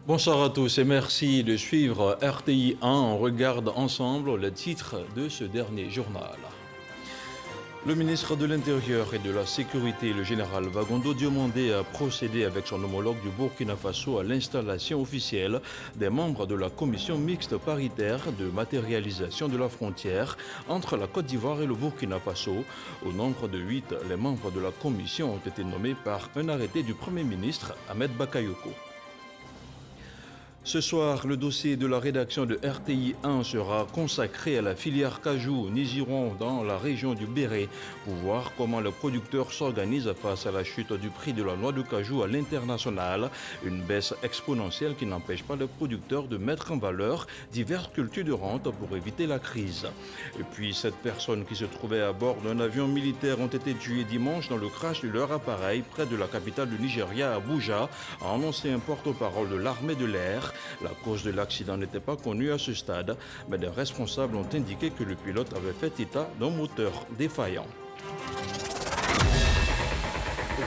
Bonsoir à tous et merci de suivre RTI 1. On regarde ensemble les titres de ce dernier journal. Le ministre de l'Intérieur et de la Sécurité, le général Vagondo Diomandé, a procédé avec son homologue du Burkina Faso à l'installation officielle des membres de la commission mixte paritaire de matérialisation de la frontière entre la Côte d'Ivoire et le Burkina Faso. Au nombre de 8, les membres de la commission ont été nommés par un arrêté du Premier ministre Ahmed Bakayoko. Ce soir, le dossier de la rédaction de RTI 1 sera consacré à la filière cajou. Nous irons dans la région du Béret pour voir comment les producteurs s'organisent face à la chute du prix de la noix de cajou à l'international. Une baisse exponentielle qui n'empêche pas les producteurs de mettre en valeur diverses cultures de rente pour éviter la crise. Et puis, 7 personnes qui se trouvaient à bord d'un avion militaire ont été tuées dimanche dans le crash de leur appareil près de la capitale du Nigeria, Abuja, a annoncé un porte-parole de l'armée de l'air. La cause de l'accident n'était pas connue à ce stade, mais des responsables ont indiqué que le pilote avait fait état d'un moteur défaillant.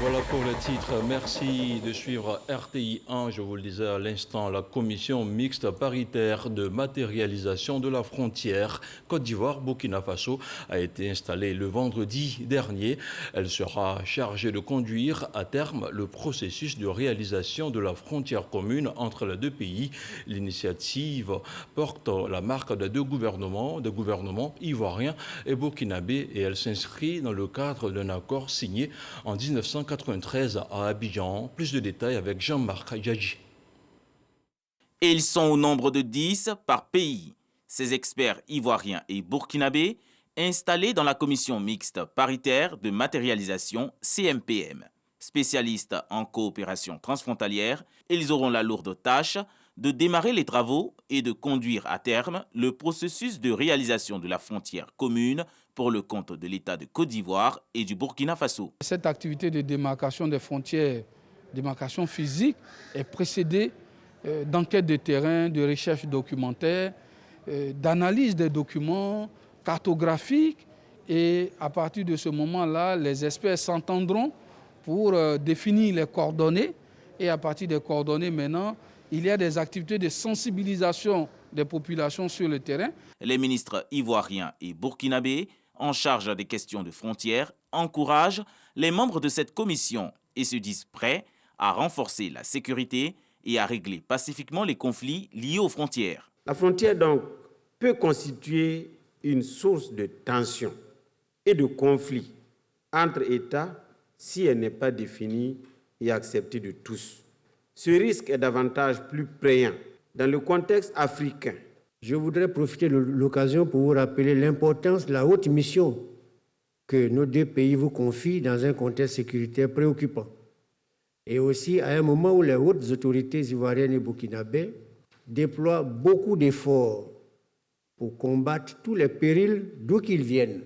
Voilà pour le titre. Merci de suivre RTI 1. Je vous le disais à l'instant, la commission mixte paritaire de matérialisation de la frontière Côte d'Ivoire-Burkina Faso a été installée le vendredi dernier. Elle sera chargée de conduire à terme le processus de réalisation de la frontière commune entre les deux pays. L'initiative porte la marque des deux gouvernements ivoiriens et burkinabés, et elle s'inscrit dans le cadre d'un accord signé en 1993 à Abidjan. Plus de détails avec Jean-Marc Djadji. Et ils sont au nombre de 10 par pays. Ces experts ivoiriens et burkinabés installés dans la commission mixte paritaire de matérialisation CMPM. Spécialistes en coopération transfrontalière, ils auront la lourde tâche de démarrer les travaux et de conduire à terme le processus de réalisation de la frontière commune pour le compte de l'État de Côte d'Ivoire et du Burkina Faso. Cette activité de démarcation des frontières, démarcation physique, est précédée d'enquêtes de terrain, de recherche documentaire, d'analyse des documents cartographiques, et à partir de ce moment-là, les experts s'entendront pour définir les coordonnées, et à partir des coordonnées maintenant, il y a des activités de sensibilisation des populations sur le terrain. Les ministres ivoiriens et burkinabés en charge des questions de frontières encouragent les membres de cette commission et se disent prêts à renforcer la sécurité et à régler pacifiquement les conflits liés aux frontières. La frontière donc peut constituer une source de tension et de conflit entre États si elle n'est pas définie et acceptée de tous. Ce risque est davantage plus prégnant dans le contexte africain. Je voudrais profiter de l'occasion pour vous rappeler l'importance de la haute mission que nos deux pays vous confient dans un contexte sécuritaire préoccupant. Et aussi à un moment où les hautes autorités ivoiriennes et burkinabées déploient beaucoup d'efforts pour combattre tous les périls d'où qu'ils viennent,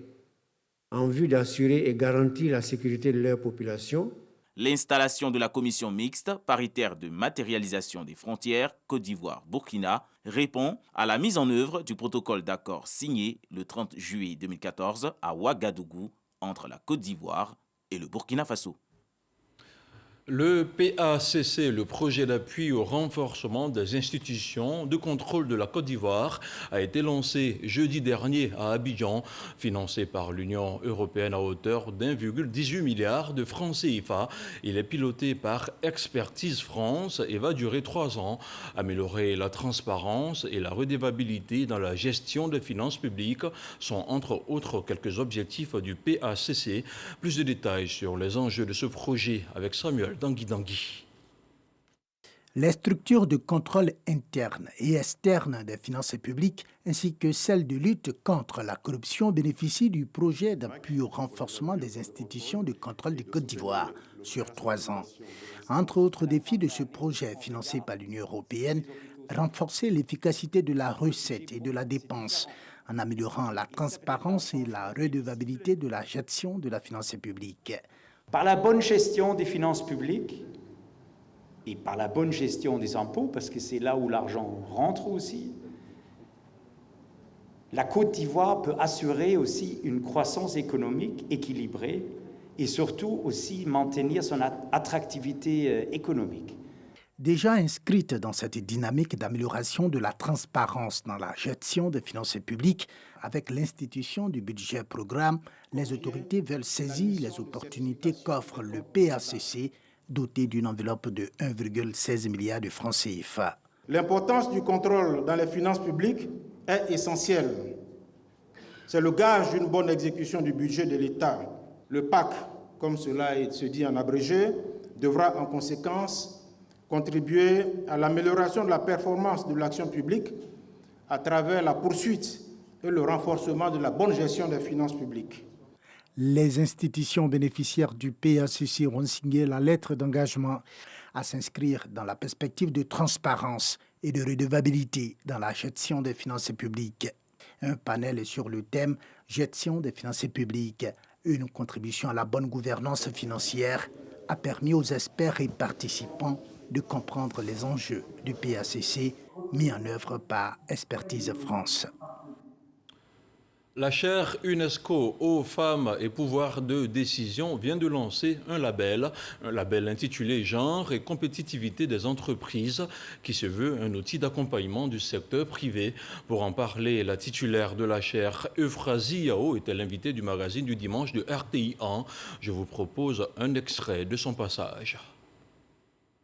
en vue d'assurer et garantir la sécurité de leur population. L'installation de la commission mixte paritaire de matérialisation des frontières Côte d'Ivoire-Burkina répond à la mise en œuvre du protocole d'accord signé le 30 juillet 2014 à Ouagadougou entre la Côte d'Ivoire et le Burkina Faso. Le PACC, le projet d'appui au renforcement des institutions de contrôle de la Côte d'Ivoire, a été lancé jeudi dernier à Abidjan, financé par l'Union européenne à hauteur d'1,18 milliard de francs CFA. Il est piloté par Expertise France et va durer 3 ans. Améliorer la transparence et la redevabilité dans la gestion des finances publiques sont entre autres quelques objectifs du PACC. Plus de détails sur les enjeux de ce projet avec Samuel Dangui. Les structures de contrôle interne et externe des finances publiques ainsi que celles de lutte contre la corruption bénéficient du projet d'appui au renforcement des institutions de contrôle de Côte d'Ivoire sur 3 ans. Entre autres défis de ce projet financé par l'Union européenne, renforcer l'efficacité de la recette et de la dépense en améliorant la transparence et la redevabilité de la gestion de la finance publique. Par la bonne gestion des finances publiques et par la bonne gestion des impôts, parce que c'est là où l'argent rentre aussi, la Côte d'Ivoire peut assurer aussi une croissance économique équilibrée et surtout aussi maintenir son attractivité économique. Déjà inscrites dans cette dynamique d'amélioration de la transparence dans la gestion des finances publiques, avec l'institution du budget programme, les autorités veulent saisir les opportunités qu'offre le PACC, doté d'une enveloppe de 1,16 milliard de francs CFA. L'importance du contrôle dans les finances publiques est essentielle. C'est le gage d'une bonne exécution du budget de l'État. Le PAC, comme cela se dit en abrégé, devra en conséquence contribuer à l'amélioration de la performance de l'action publique à travers la poursuite et le renforcement de la bonne gestion des finances publiques. Les institutions bénéficiaires du PACC ont signé la lettre d'engagement à s'inscrire dans la perspective de transparence et de redevabilité dans la gestion des finances publiques. Un panel sur le thème « Gestion des finances publiques, une contribution à la bonne gouvernance financière » a permis aux experts et participants de comprendre les enjeux du PACC mis en œuvre par Expertise France. La chaire UNESCO aux femmes et pouvoir de décision vient de lancer un label intitulé Genre et compétitivité des entreprises, qui se veut un outil d'accompagnement du secteur privé. Pour en parler, la titulaire de la chaire, Euphrasie Yao, était l'invitée du magazine du dimanche de RTI 1. Je vous propose un extrait de son passage.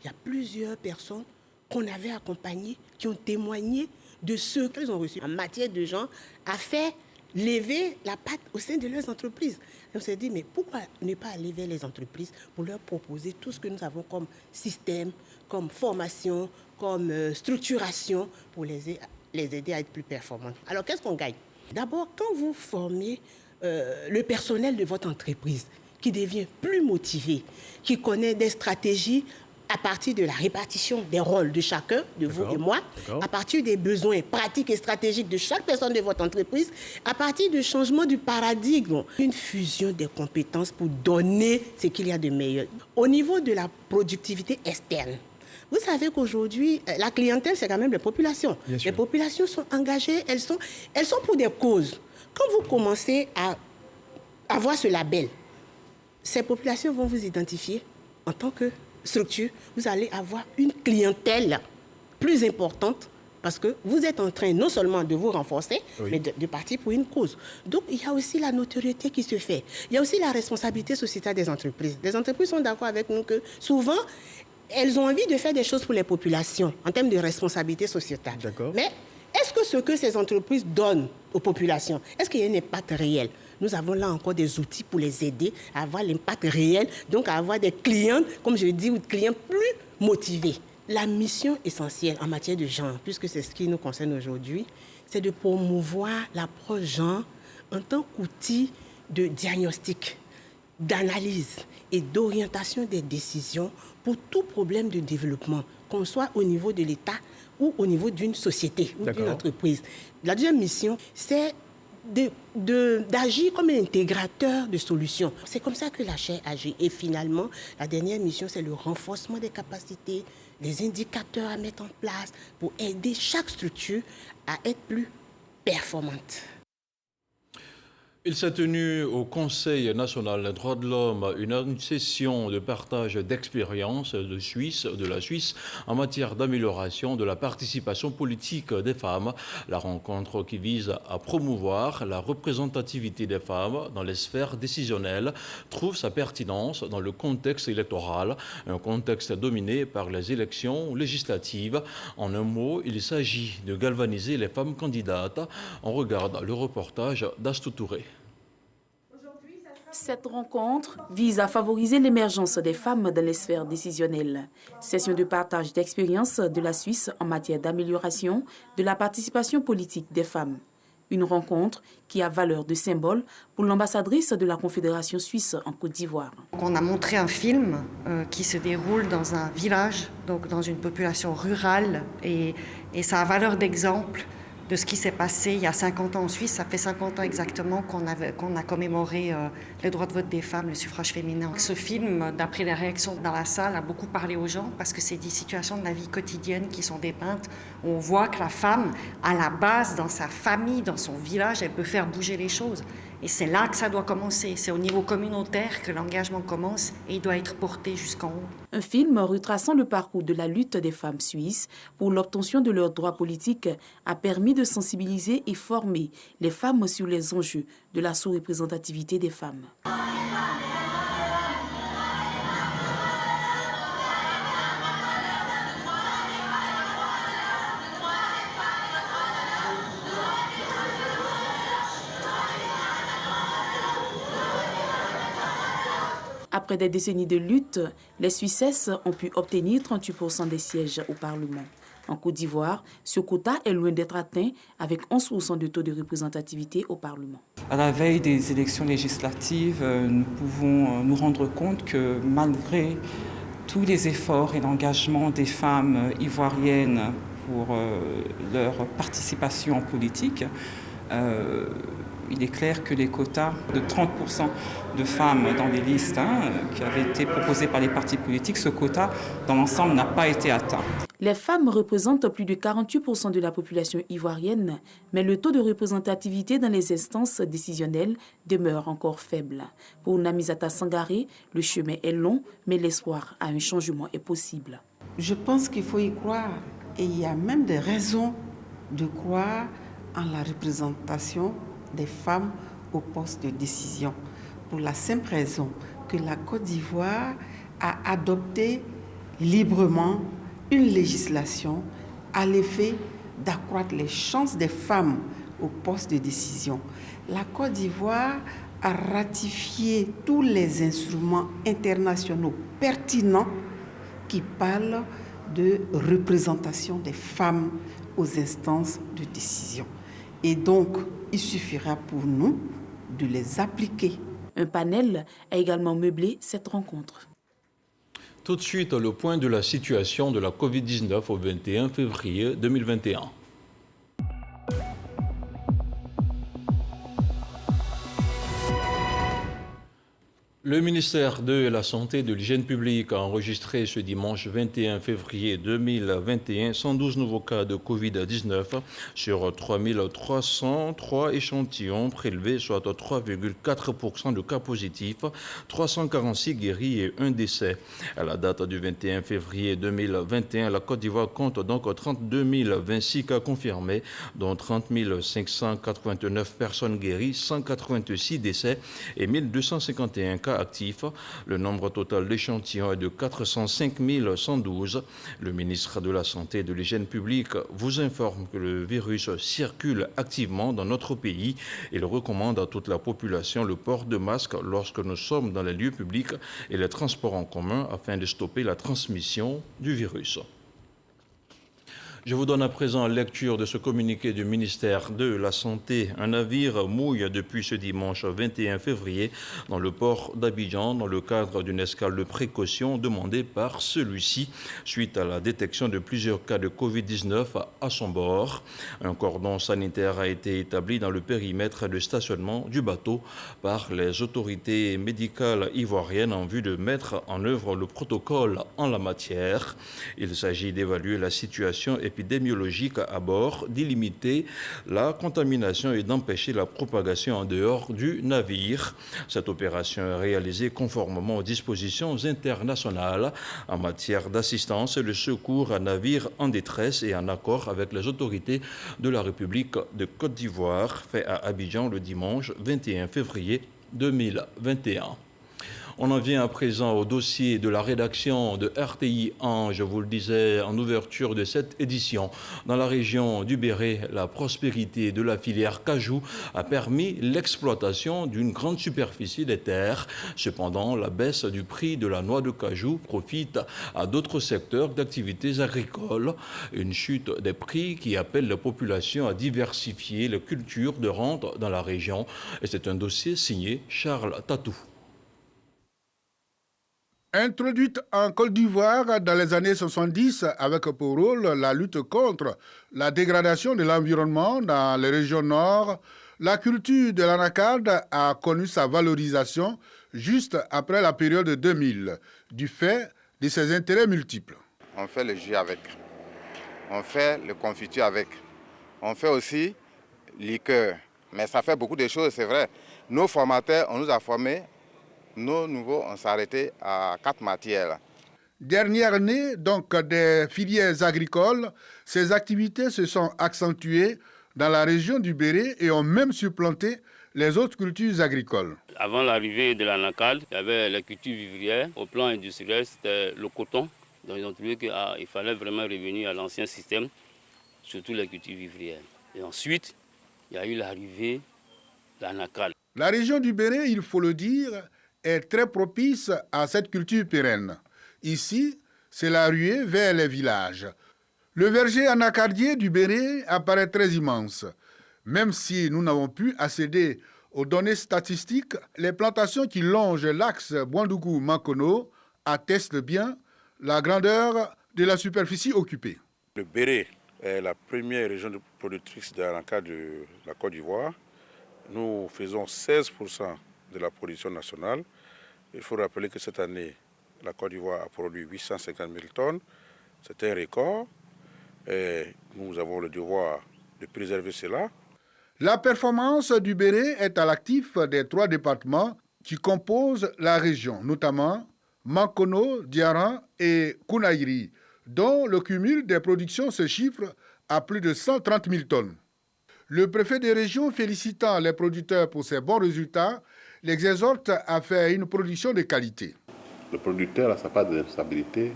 Il y a plusieurs personnes qu'on avait accompagnées qui ont témoigné de ce qu'elles ont reçu en matière de genre à faire lever la patte au sein de leurs entreprises. Et on s'est dit, mais pourquoi ne pas aller vers les entreprises pour leur proposer tout ce que nous avons comme système, comme formation, comme structuration pour les aider à être plus performantes. Alors, qu'est-ce qu'on gagne? D'abord, quand vous formez le personnel de votre entreprise qui devient plus motivé, qui connaît des stratégies à partir de la répartition des rôles de chacun, de vous et moi, à partir des besoins pratiques et stratégiques de chaque personne de votre entreprise, à partir du changement du paradigme, une fusion des compétences pour donner ce qu'il y a de meilleur. Au niveau de la productivité externe, vous savez qu'aujourd'hui, la clientèle, c'est quand même les populations. Les populations sont engagées, elles sont pour des causes. Quand vous commencez à avoir ce label, ces populations vont vous identifier en tant que structure, vous allez avoir une clientèle plus importante parce que vous êtes en train non seulement de vous renforcer, mais de partir pour une cause. Donc, il y a aussi la notoriété qui se fait. Il y a aussi la responsabilité sociétale des entreprises. Les entreprises sont d'accord avec nous que souvent, elles ont envie de faire des choses pour les populations en termes de responsabilité sociétale. Mais est-ce que ce que ces entreprises donnent aux populations, est-ce qu'il y a un impact réel? Nous avons là encore des outils pour les aider à avoir l'impact réel, donc à avoir des clients, comme je le dis, ou des clients plus motivés. La mission essentielle en matière de genre, puisque c'est ce qui nous concerne aujourd'hui, c'est de promouvoir l'approche genre en tant qu'outil de diagnostic, d'analyse et d'orientation des décisions pour tout problème de développement, qu'on soit au niveau de l'État ou au niveau d'une société ou d'une entreprise. La deuxième mission, c'est d'agir comme un intégrateur de solutions. C'est comme ça que la chaire agit. Et finalement, la dernière mission, c'est le renforcement des capacités, les indicateurs à mettre en place pour aider chaque structure à être plus performante. Il s'est tenu au Conseil national des droits de l'homme une session de partage d'expériences de la Suisse en matière d'amélioration de la participation politique des femmes. La rencontre qui vise à promouvoir la représentativité des femmes dans les sphères décisionnelles trouve sa pertinence dans le contexte électoral, un contexte dominé par les élections législatives. En un mot, il s'agit de galvaniser les femmes candidates. On regarde le reportage d'Astou Touré. Cette rencontre vise à favoriser l'émergence des femmes dans les sphères décisionnelles. Session de partage d'expériences de la Suisse en matière d'amélioration de la participation politique des femmes. Une rencontre qui a valeur de symbole pour l'ambassadrice de la Confédération suisse en Côte d'Ivoire. On a montré un film qui se déroule dans un village, donc dans une population rurale, et ça a valeur d'exemple de ce qui s'est passé il y a 50 ans en Suisse. Ça fait 50 ans exactement qu'on a commémoré le droit de vote des femmes, le suffrage féminin. Ce film, d'après les réactions dans la salle, a beaucoup parlé aux gens parce que c'est des situations de la vie quotidienne qui sont dépeintes. On voit que la femme, à la base, dans sa famille, dans son village, elle peut faire bouger les choses. Et c'est là que ça doit commencer. C'est au niveau communautaire que l'engagement commence et il doit être porté jusqu'en haut. Un film retraçant le parcours de la lutte des femmes suisses pour l'obtention de leurs droits politiques a permis de sensibiliser et former les femmes sur les enjeux de la sous-représentativité des femmes. Après des décennies de lutte, les Suissesses ont pu obtenir 38% des sièges au Parlement. En Côte d'Ivoire, ce quota est loin d'être atteint avec 11% de taux de représentativité au Parlement. À la veille des élections législatives, nous pouvons nous rendre compte que malgré tous les efforts et l'engagement des femmes ivoiriennes pour leur participation en politique, il est clair que les quotas de 30% de femmes dans les listes qui avaient été proposées par les partis politiques, ce quota dans l'ensemble n'a pas été atteint. Les femmes représentent plus de 48% de la population ivoirienne, mais le taux de représentativité dans les instances décisionnelles demeure encore faible. Pour Namisata Sangaré, le chemin est long, mais l'espoir à un changement est possible. Je pense qu'il faut y croire et il y a même des raisons de croire en la représentation des femmes au poste de décision, pour la simple raison que la Côte d'Ivoire a adopté librement une législation à l'effet d'accroître les chances des femmes au poste de décision. La Côte d'Ivoire a ratifié tous les instruments internationaux pertinents qui parlent de représentation des femmes aux instances de décision. Et donc, il suffira pour nous de les appliquer. Un panel a également meublé cette rencontre. Tout de suite, le point de la situation de la Covid-19 au 21 février 2021. Le ministère de la Santé et de l'Hygiène publique a enregistré ce dimanche 21 février 2021 112 nouveaux cas de Covid-19 sur 3303 échantillons prélevés, soit 3,4% de cas positifs, 346 guéris et un décès. À la date du 21 février 2021, la Côte d'Ivoire compte donc 32 026 cas confirmés, dont 30 589 personnes guéries, 186 décès et 1251 cas actifs. Le nombre total d'échantillons est de 405 112. Le ministre de la Santé et de l'Hygiène publique vous informe que le virus circule activement dans notre pays. Il recommande à toute la population le port de masque lorsque nous sommes dans les lieux publics et les transports en commun afin de stopper la transmission du virus. Je vous donne à présent lecture de ce communiqué du ministère de la Santé. Un navire mouille depuis ce dimanche 21 février dans le port d'Abidjan dans le cadre d'une escale de précaution demandée par celui-ci suite à la détection de plusieurs cas de Covid-19 à son bord. Un cordon sanitaire a été établi dans le périmètre de stationnement du bateau par les autorités médicales ivoiriennes en vue de mettre en œuvre le protocole en la matière. Il s'agit d'évaluer la situation épidémiologique à bord, d'y limiter la contamination et d'empêcher la propagation en dehors du navire. Cette opération est réalisée conformément aux dispositions internationales en matière d'assistance et de secours à navires en détresse et en accord avec les autorités de la République de Côte d'Ivoire, fait à Abidjan le dimanche 21 février 2021. On en vient à présent au dossier de la rédaction de RTI 1, je vous le disais en ouverture de cette édition. Dans la région du Béret, la prospérité de la filière cajou a permis l'exploitation d'une grande superficie des terres. Cependant, la baisse du prix de la noix de cajou profite à d'autres secteurs d'activités agricoles. Une chute des prix qui appelle la population à diversifier les cultures de rente dans la région. Et c'est un dossier signé Charles Tatou. Introduite en Côte d'Ivoire dans les années 70 avec pour rôle la lutte contre la dégradation de l'environnement dans les régions nord, la culture de l'anacarde a connu sa valorisation juste après la période 2000, du fait de ses intérêts multiples. On fait le jus avec, on fait le confiture avec, on fait aussi liqueur, mais ça fait beaucoup de choses, c'est vrai. Nos formateurs, on nous a formés. Nos nouveaux, on s'est arrêté à 4 matières. Dernière année, donc, des filières agricoles, ces activités se sont accentuées dans la région du Béret et ont même supplanté les autres cultures agricoles. Avant l'arrivée de l'anacarde, il y avait les cultures vivrières. Au plan industriel, c'était le coton. Donc ils ont trouvé qu'il fallait vraiment revenir à l'ancien système, surtout les cultures vivrières. Et ensuite, il y a eu l'arrivée de l'anacarde. La région du Béret, il faut le dire, est très propice à cette culture pérenne. Ici, c'est la ruée vers les villages. Le verger anacardier du Béret apparaît très immense. Même si nous n'avons pu accéder aux données statistiques, les plantations qui longent l'axe Bouandougou-Mankono attestent bien la grandeur de la superficie occupée. Le Béret est la première région productrice d'anacarde de la Côte d'Ivoire. Nous faisons 16% de la production nationale. Il faut rappeler que cette année, la Côte d'Ivoire a produit 850 000 tonnes. C'est un record et nous avons le devoir de préserver cela. La performance du Béret est à l'actif des 3 départements qui composent la région, notamment Mankono, Diaran et Kounaïri, dont le cumul des productions se chiffre à plus de 130 000 tonnes. Le préfet des régions, félicitant les producteurs pour ces bons résultats, les exhorte à faire une production de qualité. Le producteur a sa part de responsabilité,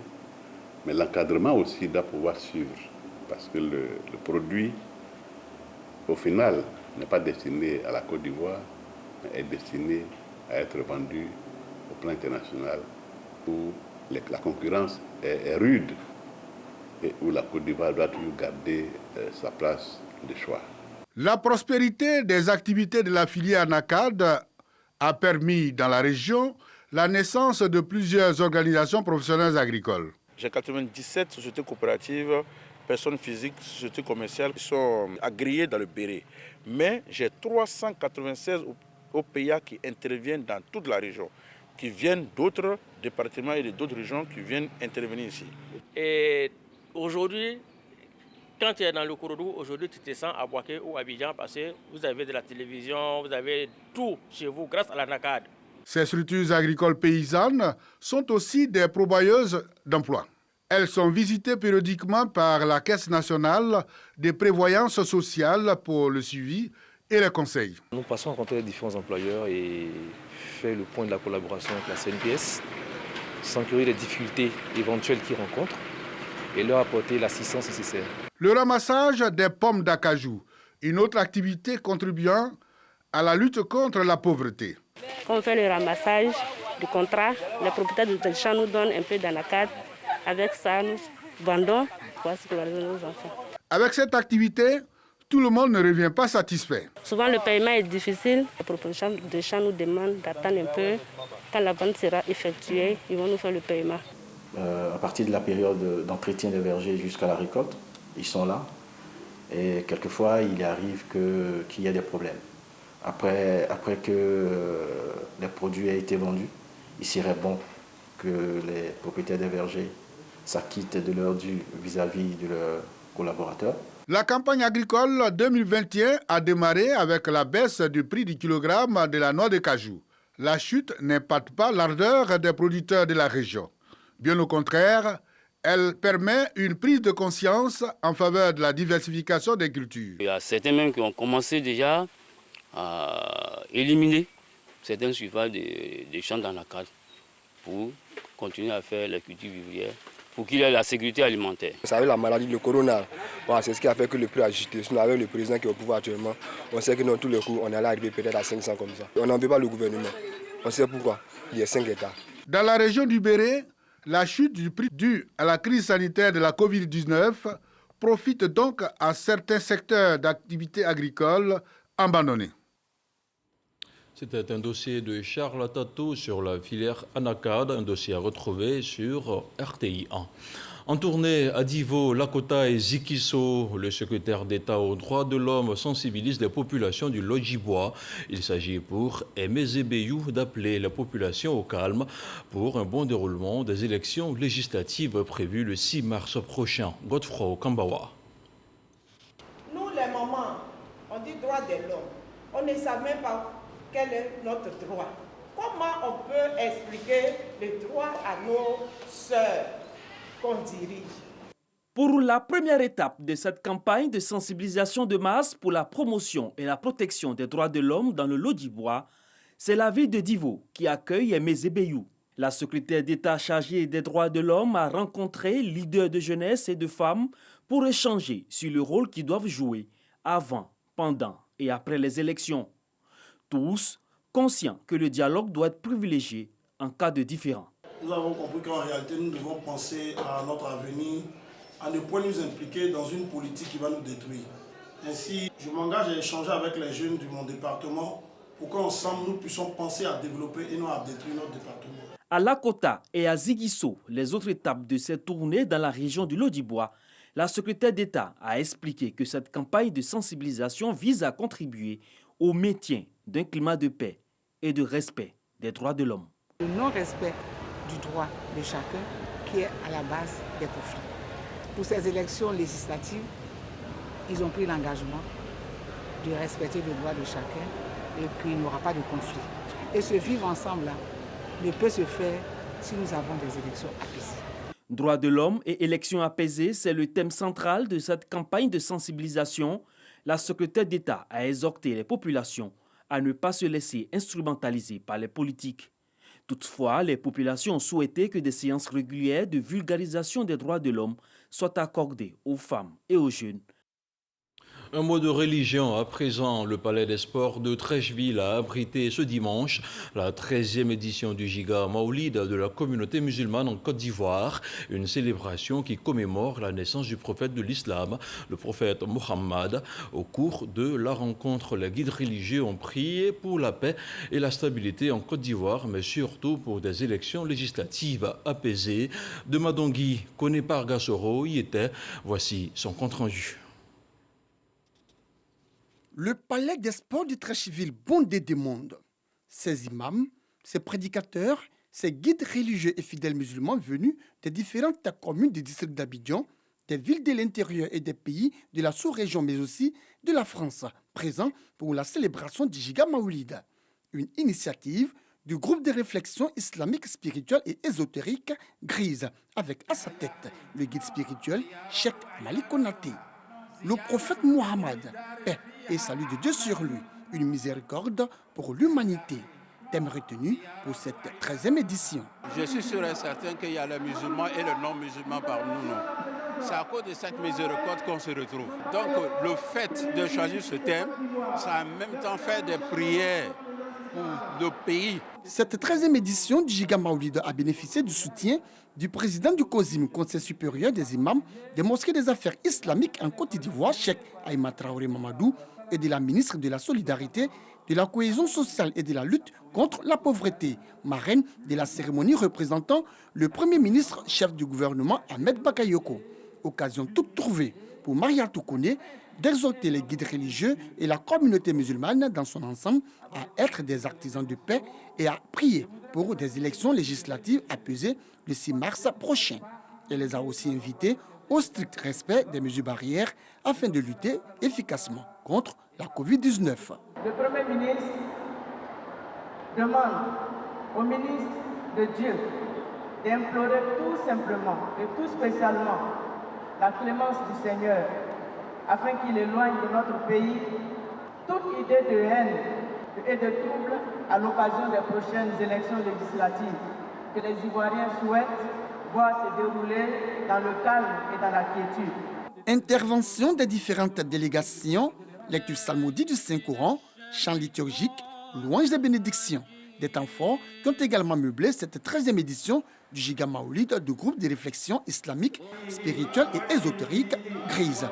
mais l'encadrement aussi doit pouvoir suivre, parce que le produit, au final, n'est pas destiné à la Côte d'Ivoire, mais est destiné à être vendu au plan international où la concurrence est rude et où la Côte d'Ivoire doit toujours garder sa place de choix. La prospérité des activités de la filière anacarde a permis dans la région la naissance de plusieurs organisations professionnelles agricoles. J'ai 97 sociétés coopératives, personnes physiques, sociétés commerciales qui sont agréées dans le Béret. Mais j'ai 396 OPA qui interviennent dans toute la région, qui viennent d'autres départements et d'autres régions qui viennent intervenir ici. Et aujourd'hui, quand tu es dans le Kourougou, aujourd'hui tu te sens à Bouaké ou à Abidjan parce que vous avez de la télévision, vous avez tout chez vous grâce à l'anacarde. Ces structures agricoles paysannes sont aussi des pourvoyeuses d'emplois. Elles sont visitées périodiquement par la Caisse nationale des prévoyances sociales pour le suivi et les conseils. Nous passons à rencontrer les différents employeurs et faire le point de la collaboration avec la CNPS, s'enquérir des difficultés éventuelles qu'ils rencontrent et leur apporter l'assistance nécessaire. Le ramassage des pommes d'acajou, une autre activité contribuant à la lutte contre la pauvreté. Quand on fait le ramassage du contrat, les propriétaires de champs nous donnent un peu d'anacarde. Avec ça, nous vendons pour nos enfants. Avec cette activité, tout le monde ne revient pas satisfait. Souvent, le paiement est difficile. Les propriétaires de champs nous demandent d'attendre un peu. Quand la vente sera effectuée, ils vont nous faire le paiement. À partir de la période d'entretien des vergers jusqu'à la récolte, ils sont là. Et quelquefois, il arrive qu'il y ait des problèmes. Après que les produits aient été vendus, il serait bon que les propriétaires des vergers s'acquittent de leur dû vis-à-vis de leurs collaborateurs. La campagne agricole 2021 a démarré avec la baisse du prix du kilogramme de la noix de cajou. La chute n'impacte pas l'ardeur des producteurs de la région. Bien au contraire, elle permet une prise de conscience en faveur de la diversification des cultures. Il y a certains même qui ont commencé déjà à éliminer certains surfaces des champs d'anacarde pour continuer à faire les cultures vivrières, pour qu'il y ait la sécurité alimentaire. Vous savez, la maladie, le corona, c'est ce qui a fait que le prix a ajusté. Sinon, avec le président qui est au pouvoir actuellement, on sait que dans tous les coups, on allait arriver peut-être à 500 comme ça. On n'en veut pas le gouvernement. On sait pourquoi. Il y a 5 États. Dans la région du Béret, la chute du prix due à la crise sanitaire de la Covid-19 profite donc à certains secteurs d'activité agricole abandonnés. C'était un dossier de Charles Tato sur la filière anacarde, un dossier à retrouver sur RTI 1. En tournée à Divo, Lakota et Zikiso, le secrétaire d'État aux droits de l'homme sensibilise les populations du Lodjibois. Il s'agit pour Aimé Zébéyou d'appeler la population au calme pour un bon déroulement des élections législatives prévues le 6 mars prochain. Godefroy Kambawa. Nous, les mamans, on dit droit de l'homme. On ne sait même pas quel est notre droit. Comment on peut expliquer les droits à nos sœurs qu'on dirige? Pour la première étape de cette campagne de sensibilisation de masse pour la promotion et la protection des droits de l'homme dans le Lodibois, c'est la ville de Divo qui accueille Aimé Zébéyou. La secrétaire d'État chargée des droits de l'homme a rencontré leaders de jeunesse et de femmes pour échanger sur le rôle qu'ils doivent jouer avant, pendant et après les élections. Tous conscients que le dialogue doit être privilégié en cas de différend. Nous avons compris qu'en réalité, nous devons penser à notre avenir, à ne point nous impliquer dans une politique qui va nous détruire. Ainsi, je m'engage à échanger avec les jeunes de mon département pour qu'ensemble nous puissions penser à développer et non à détruire notre département. À Lakota et à Ziguinchor, les autres étapes de cette tournée dans la région du Lodibois, la secrétaire d'État a expliqué que cette campagne de sensibilisation vise à contribuer au maintien d'un climat de paix et de respect des droits de l'homme. Le non-respect du droit de chacun qui est à la base des conflits. Pour ces élections législatives, ils ont pris l'engagement de respecter le droit de chacun et qu'il n'y aura pas de conflit. Et ce vivre ensemble-là ne peut se faire si nous avons des élections apaisées. Droits de l'homme et élections apaisées, c'est le thème central de cette campagne de sensibilisation. La secrétaire d'État a exhorté les populations à ne pas se laisser instrumentaliser par les politiques. Toutefois, les populations ont souhaité que des séances régulières de vulgarisation des droits de l'homme soient accordées aux femmes et aux jeunes. Un mot de religion à présent. Le Palais des Sports de Treichville a abrité ce dimanche la 13e édition du Giga Maoulid de la communauté musulmane en Côte d'Ivoire, une célébration qui commémore la naissance du prophète de l'islam, le prophète Mohammed. Au cours de la rencontre, les guides religieux ont prié pour la paix et la stabilité en Côte d'Ivoire, mais surtout pour des élections législatives apaisées. De Madongui, Koné Pargasoro y était. Voici son compte-rendu. Le palais des sports de Treichville bondé de monde. Ces imams, ces prédicateurs, ces guides religieux et fidèles musulmans venus des différentes communes du district d'Abidjan, des villes de l'intérieur et des pays de la sous-région, mais aussi de la France, présents pour la célébration du Giga Maoulid, une initiative du groupe de réflexion islamique, spirituelle et ésotérique Grise, avec à sa tête le guide spirituel Cheikh Malik Konaté. Le prophète Mohammed, paix et salut de Dieu sur lui, une miséricorde pour l'humanité. Thème retenu pour cette 13e édition. Je suis sûr et certain qu'il y a les musulmans et les non-musulmans parmi nous. C'est à cause de cette miséricorde qu'on se retrouve. Donc le fait de choisir ce thème, ça a en même temps fait des prières pour le pays. Cette 13e édition du Giga Maoulid a bénéficié du soutien du président du COSIM, Conseil supérieur des imams des mosquées des affaires islamiques en Côte d'Ivoire, Cheikh Aïma Traoré Mamadou, et de la ministre de la Solidarité, de la Cohésion sociale et de la lutte contre la pauvreté, marraine de la cérémonie représentant le Premier ministre, chef du gouvernement Ahmed Bakayoko. Occasion toute trouvée pour Maria Toukoune d'exhorter les guides religieux et la communauté musulmane dans son ensemble à être des artisans de paix et à prier pour des élections législatives apaisées le 6 mars prochain. Elle les a aussi invités au strict respect des mesures barrières afin de lutter efficacement contre la Covid-19. Le Premier ministre demande au ministre de Dieu d'implorer tout simplement et tout spécialement la clémence du Seigneur afin qu'il éloigne de notre pays toute idée de haine et de trouble à l'occasion des prochaines élections législatives que les Ivoiriens souhaitent voir se dérouler dans le calme et dans la quiétude. Intervention des différentes délégations, lecture psalmodique du Saint-Coran, chant liturgique, louange des bénédictions. Des temps forts qui ont également meublé cette 13e édition du Giga Maoulid du groupe de réflexion islamique, spirituelle et ésotérique Grise.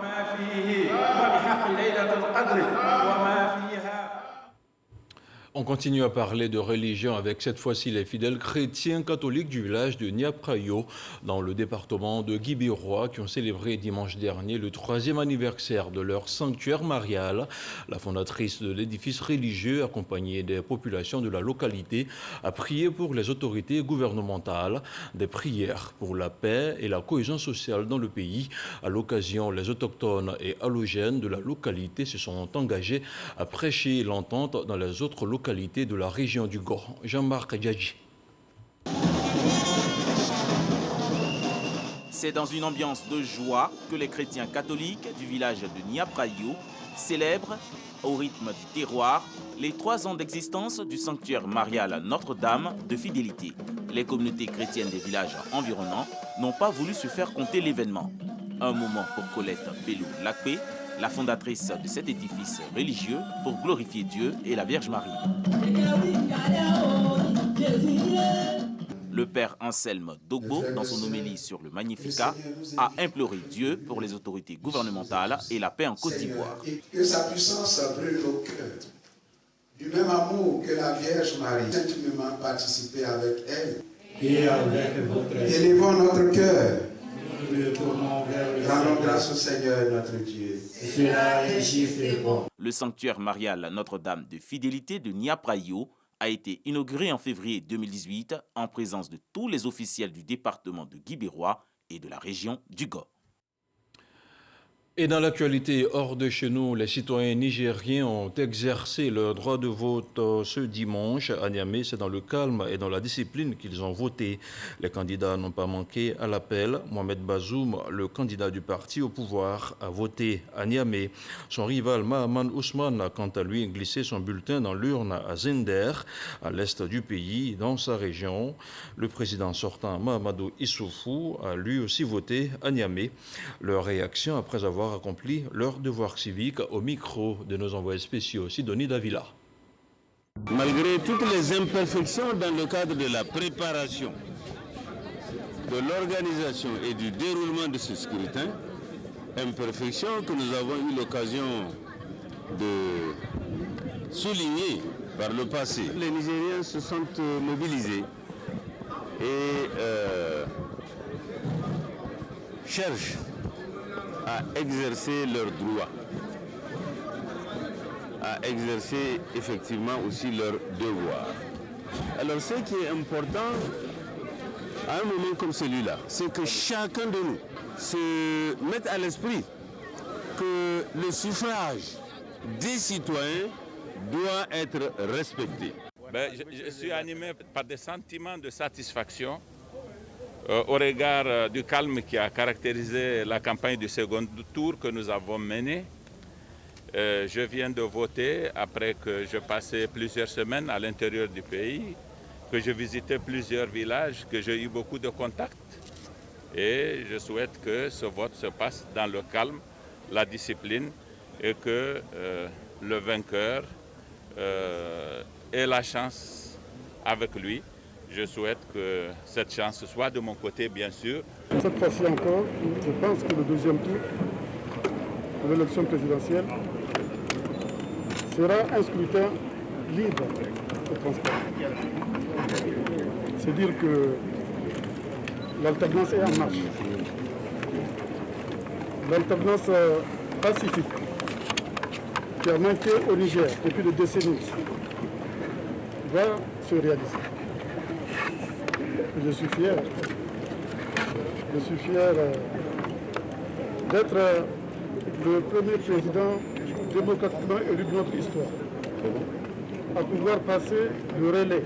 On continue à parler de religion avec cette fois-ci les fidèles chrétiens catholiques du village de Niaprayo dans le département de Guibérois qui ont célébré dimanche dernier le 3e anniversaire de leur sanctuaire marial. La fondatrice de l'édifice religieux, accompagnée des populations de la localité, a prié pour les autorités gouvernementales, des prières pour la paix et la cohésion sociale dans le pays. À l'occasion, les autochtones et allogènes de la localité se sont engagés à prêcher l'entente dans les autres localités localités de la région du Go. Jean-Marc Djadji. C'est dans une ambiance de joie que les chrétiens catholiques du village de Niaprayo célèbrent, au rythme du terroir, les 3 ans d'existence du sanctuaire marial Notre-Dame de Fidélité. Les communautés chrétiennes des villages environnants n'ont pas voulu se faire compter l'événement. Un moment pour Colette Bello-Lakpé, la fondatrice de cet édifice religieux, pour glorifier Dieu et la Vierge Marie. Le père Anselme Dogbo, dans son homélie sur le Magnificat, a imploré Dieu pour les autorités gouvernementales et la paix en Côte d'Ivoire. Que sa puissance brûle nos cœurs. Du même amour que la Vierge Marie, intimement participé avec elle. Et avec votre élevons notre cœur. Le tournons vers le Rendons grâce au Seigneur notre Dieu. Cela est juste et bon. Le sanctuaire marial Notre-Dame de Fidélité de Niaprayo a été inauguré en février 2018 en présence de tous les officiels du département de Guibérois et de la région du Go. Et dans l'actualité hors de chez nous, les citoyens nigériens ont exercé leur droit de vote ce dimanche à Niamey. C'est dans le calme et dans la discipline qu'ils ont voté. Les candidats n'ont pas manqué à l'appel. Mohamed Bazoum, le candidat du parti au pouvoir, a voté à Niamey. Son rival Mahaman Ousmane a quant à lui glissé son bulletin dans l'urne à Zender, à l'est du pays, dans sa région. Le président sortant Mahamadou Issoufou a lui aussi voté à Niamey. Leur réaction après avoir accompli leur devoir civique au micro de nos envoyés spéciaux. Sidonie Davila. Malgré toutes les imperfections dans le cadre de la préparation, de l'organisation et du déroulement de ce scrutin, imperfections que nous avons eu l'occasion de souligner par le passé, les Nigériens se sont mobilisés et cherchent à exercer leurs droits, à exercer effectivement aussi leurs devoirs. Alors ce qui est important à un moment comme celui-là, c'est que chacun de nous se mette à l'esprit que le suffrage des citoyens doit être respecté. Je suis animé par des sentiments de satisfaction au regard du calme qui a caractérisé la campagne du second tour que nous avons menée. Je viens de voter après que je passais plusieurs semaines à l'intérieur du pays, que je visitais plusieurs villages, que j'ai eu beaucoup de contacts. Et je souhaite que ce vote se passe dans le calme, la discipline et que le vainqueur ait la chance avec lui. Je souhaite que cette chance soit de mon côté, bien sûr. Cette fois-ci encore, je pense que le deuxième tour de l'élection présidentielle sera un scrutin libre et transparent. C'est dire que l'alternance est en marche. L'alternance pacifique qui a manqué au Niger depuis des décennies va se réaliser. Je suis fier d'être le premier président démocratiquement élu de notre histoire, à pouvoir passer le relais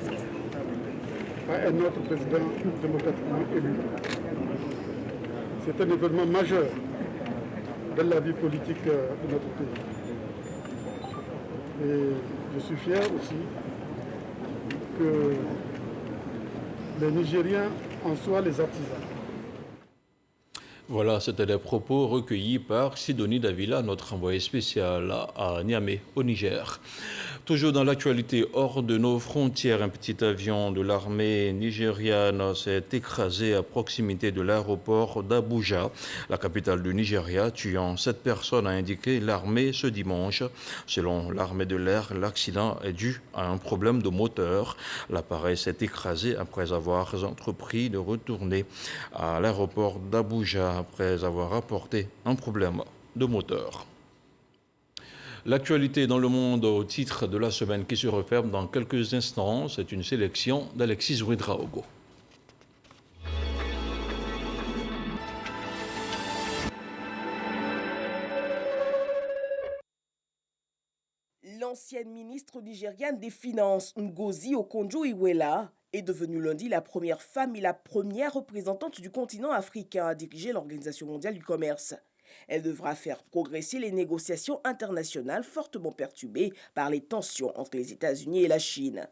à un autre président démocratiquement élu. C'est un événement majeur dans la vie politique de notre pays. Et je suis fier aussi que les Nigériens en soient les artisans. Voilà, c'était des propos recueillis par Sidonie Davila, notre envoyé spécial à Niamey, au Niger. Toujours dans l'actualité hors de nos frontières, un petit avion de l'armée nigériane s'est écrasé à proximité de l'aéroport d'Abuja, la capitale du Nigeria, tuant 7 personnes, a indiqué l'armée ce dimanche. Selon l'armée de l'air, l'accident est dû à un problème de moteur. L'appareil s'est écrasé après avoir entrepris de retourner à l'aéroport d'Abuja après avoir rapporté un problème de moteur. L'actualité dans le monde au titre de la semaine qui se referme dans quelques instants, c'est une sélection d'Alexis Ouedraogo. L'ancienne ministre nigériane des Finances, Ngozi Okonjo-Iweala, est devenue lundi la première femme et la première représentante du continent africain à diriger l'Organisation mondiale du commerce. Elle devra faire progresser les négociations internationales fortement perturbées par les tensions entre les États-Unis et la Chine.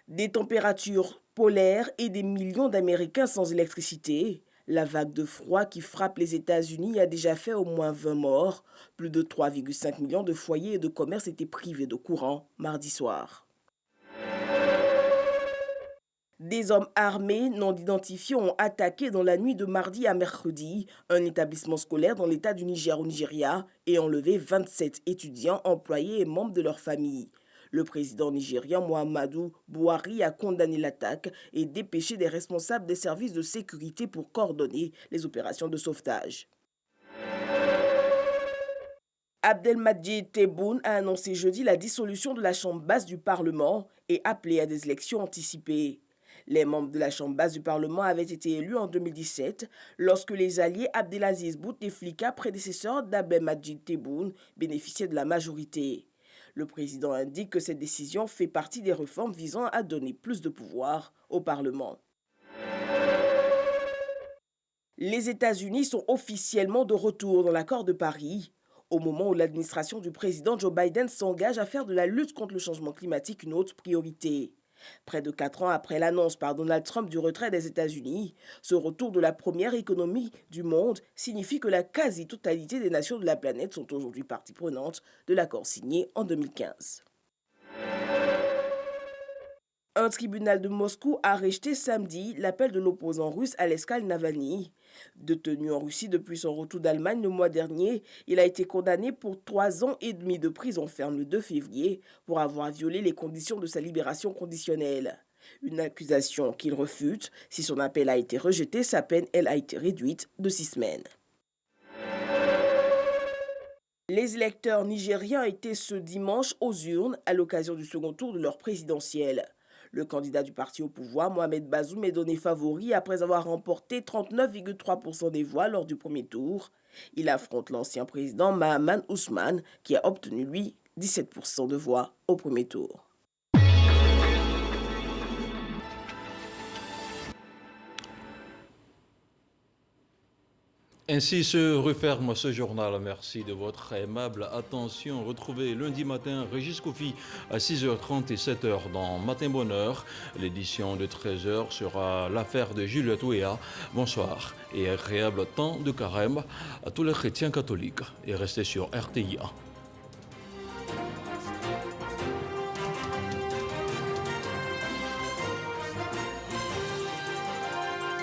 Des températures polaires et des millions d'Américains sans électricité. La vague de froid qui frappe les États-Unis a déjà fait au moins 20 morts. Plus de 3,5 millions de foyers et de commerces étaient privés de courant mardi soir. Des hommes armés non identifiés ont attaqué dans la nuit de mardi à mercredi un établissement scolaire dans l'État du Niger au Nigeria et enlevé 27 étudiants, employés et membres de leur famille. Le président nigérien Muhammadu Buhari a condamné l'attaque et dépêché des responsables des services de sécurité pour coordonner les opérations de sauvetage. Abdelmadjid Tebboune a annoncé jeudi la dissolution de la Chambre basse du Parlement et appelé à des élections anticipées. Les membres de la Chambre basse du Parlement avaient été élus en 2017 lorsque les alliés Abdelaziz Bouteflika, prédécesseur d'Abdelmadjid Tebboune, bénéficiaient de la majorité. Le président indique que cette décision fait partie des réformes visant à donner plus de pouvoir au Parlement. Les États-Unis sont officiellement de retour dans l'accord de Paris, au moment où l'administration du président Joe Biden s'engage à faire de la lutte contre le changement climatique une autre priorité. Près de 4 ans après l'annonce par Donald Trump du retrait des États-Unis, ce retour de la première économie du monde signifie que la quasi-totalité des nations de la planète sont aujourd'hui partie prenante de l'accord signé en 2015. Un tribunal de Moscou a rejeté samedi l'appel de l'opposant russe Alexei Navalny. Détenu en Russie depuis son retour d'Allemagne le mois dernier, il a été condamné pour 3 ans et demi de prison ferme le 2 février pour avoir violé les conditions de sa libération conditionnelle. Une accusation qu'il refute. Si son appel a été rejeté, sa peine, elle, a été réduite de 6 semaines. Les électeurs nigériens étaient ce dimanche aux urnes à l'occasion du second tour de leur présidentielle. Le candidat du parti au pouvoir, Mohamed Bazoum, est donné favori après avoir remporté 39,3% des voix lors du premier tour. Il affronte l'ancien président Mahaman Ousmane, qui a obtenu, lui, 17% de voix au premier tour. Ainsi se referme ce journal. Merci de votre aimable attention. Retrouvez lundi matin Régis Kofi à 6h30 et 7h dans Matin Bonheur. L'édition de 13h sera l'affaire de Juliette Ouéa. Bonsoir et agréable temps de carême à tous les chrétiens catholiques. Et restez sur RTI1.